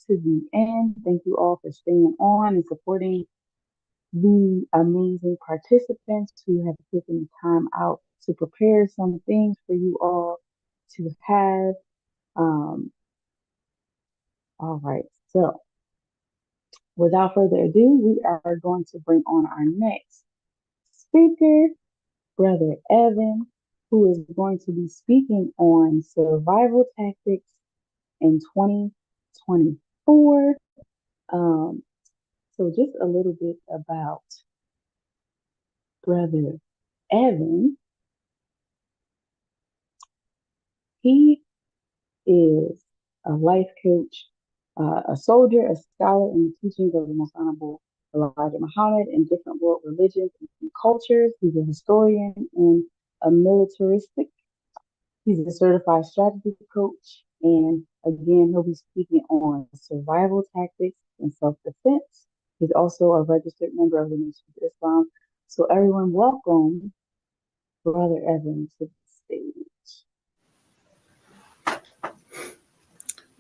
to the end. Thank you all for staying on and supporting the amazing participants who have taken the time out to prepare some things for you all to have. Um, all right. So without further ado, we are going to bring on our next speaker, Brother Evan, who is going to be speaking on survival tactics in 2024. Um, so just a little bit about Brother Evan. He is a life coach, a soldier, a scholar in the teachings of the Most Honorable Elijah Muhammad in different world religions and cultures. He's a historian and a militaristic. He's a certified strategy coach. And again, he'll be speaking on survival tactics and self defense. He's also a registered member of the Nation of Islam. So, everyone, welcome Brother Evan to the stage.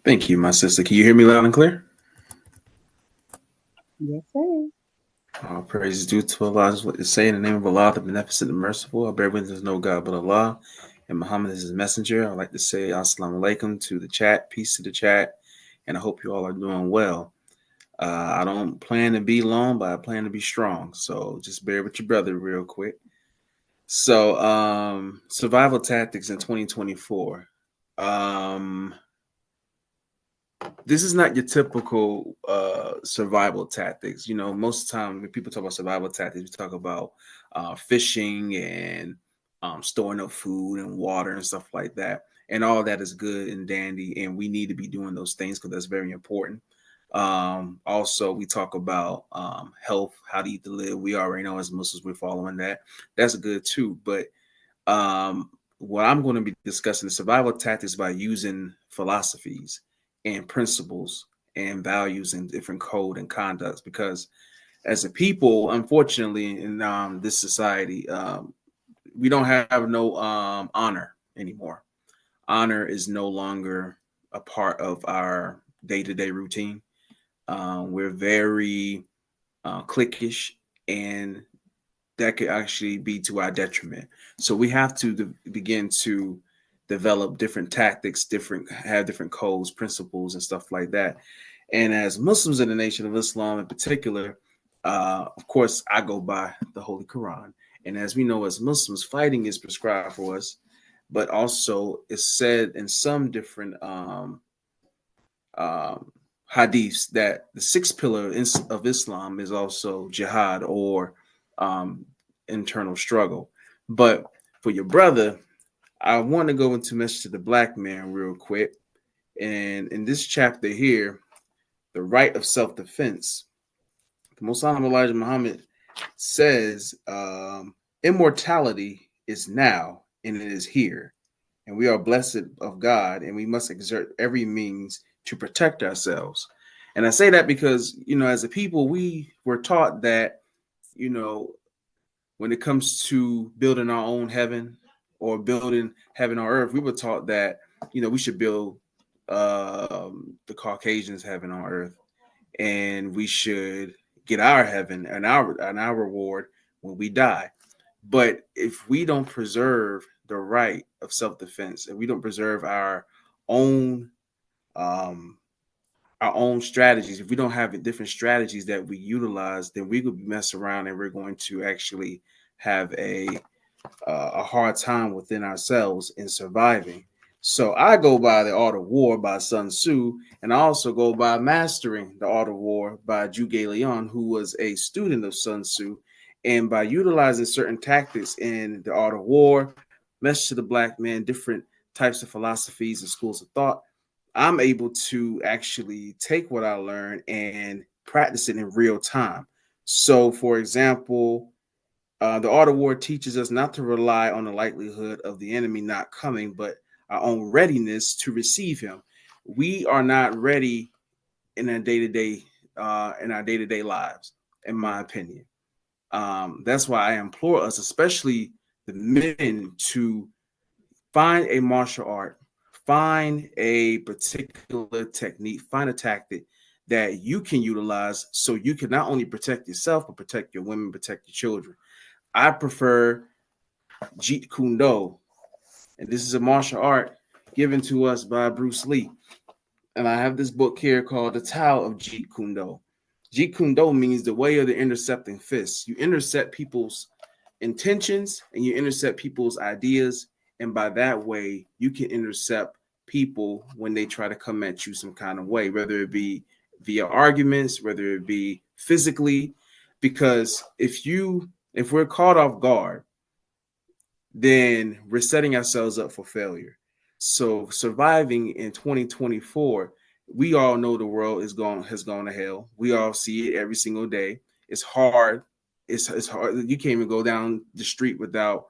Thank you, my sister. Can you hear me loud and clear? Yes, sir. All praise is due to Allah. Is what it say in the name of Allah, the Beneficent and Merciful. I bear witness there's no God but Allah, and Muhammad is his messenger. I'd like to say Assalamu alaikum to the chat, peace to the chat, and I hope you all are doing well. I don't plan to be long, but I plan to be strong. So just bear with your brother real quick. So, survival tactics in 2024. This is not your typical survival tactics. You know, most of the time when people talk about survival tactics, we talk about fishing and storing up food and water and stuff like that. And all that is good and dandy, and we need to be doing those things because that's very important. Also, we talk about health, how to eat to live. We already know as Muslims we're following that. That's good too. But what I'm going to be discussing is survival tactics by using philosophies and principles and values and different code and conducts. Because as a people, unfortunately, in this society, we don't have no honor anymore. Honor is no longer a part of our day-to-day routine. We're very cliquish, and that could actually be to our detriment. So we have to begin to develop different tactics, have different codes, principles, and stuff like that. And as Muslims in the Nation of Islam in particular, of course, I go by the Holy Quran. And as we know, as Muslims, fighting is prescribed for us, but also it's said in some different um, hadiths that the sixth pillar of Islam is also jihad or um, internal struggle. But for your brother, I want to go into message to the black man real quick. And in this chapter here, the right of self-defense, the Most Honorable Elijah Muhammad says, immortality is now and it is here. And we are blessed of God, and we must exert every means to protect ourselves. And I say that because, you know, as a people, we were taught that, you know, when it comes to building our own heaven or building heaven on earth, we were taught that, you know, we should build the Caucasians' heaven on earth, and we should get our heaven and our reward when we die. But if we don't preserve the right of self-defense, and we don't preserve own um, our own strategies, if we don't have different strategies that we utilize, then we could mess around and we're going to actually have a hard time within ourselves in surviving. So I go by The Art of War by Sun Tzu, and I also go by Mastering the Art of War by Zhuge Liang, who was a student of Sun Tzu. And by utilizing certain tactics in The Art of War, Message to the Black Man, different types of philosophies and schools of thought, I'm able to actually take what I learned and practice it in real time. So, for example, the Art of War teaches us not to rely on the likelihood of the enemy not coming, but our own readiness to receive him. We are not ready in our day to day lives, in my opinion. That's why I implore us, especially the men, to find a martial art, find a particular technique, find a tactic that you can utilize so you can not only protect yourself, but protect your women, protect your children. I prefer Jeet Kune Do, and this is a martial art given to us by Bruce Lee. And I have this book here called The Tao of Jeet Kune Do. Jeet Kune Do means the way of the intercepting fist. You intercept people's intentions and you intercept people's ideas, and by that way you can intercept people when they try to come at you some kind of way, whether it be via arguments, whether it be physically, because if we're caught off guard, then we're setting ourselves up for failure. So surviving in 2024, we all know the world has gone to hell. We all see it every single day. It's hard. It's hard. You can't even go down the street without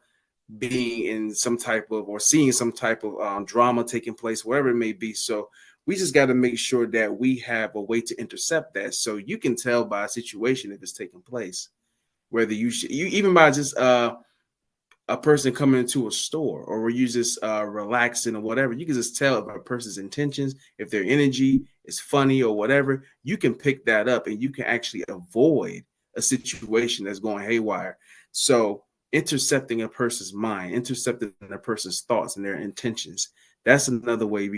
being in some type of or seeing some type of drama taking place, whatever it may be. So we just got to make sure that we have a way to intercept that. So you can tell by a situation if it's taking place, whether you even by just a person coming into a store, or were you just relaxing or whatever, you can just tell if a person's intentions, if their energy is funny or whatever. You can pick that up and you can actually avoid a situation that's going haywire. So intercepting a person's mind, intercepting a person's thoughts and their intentions, that's another way we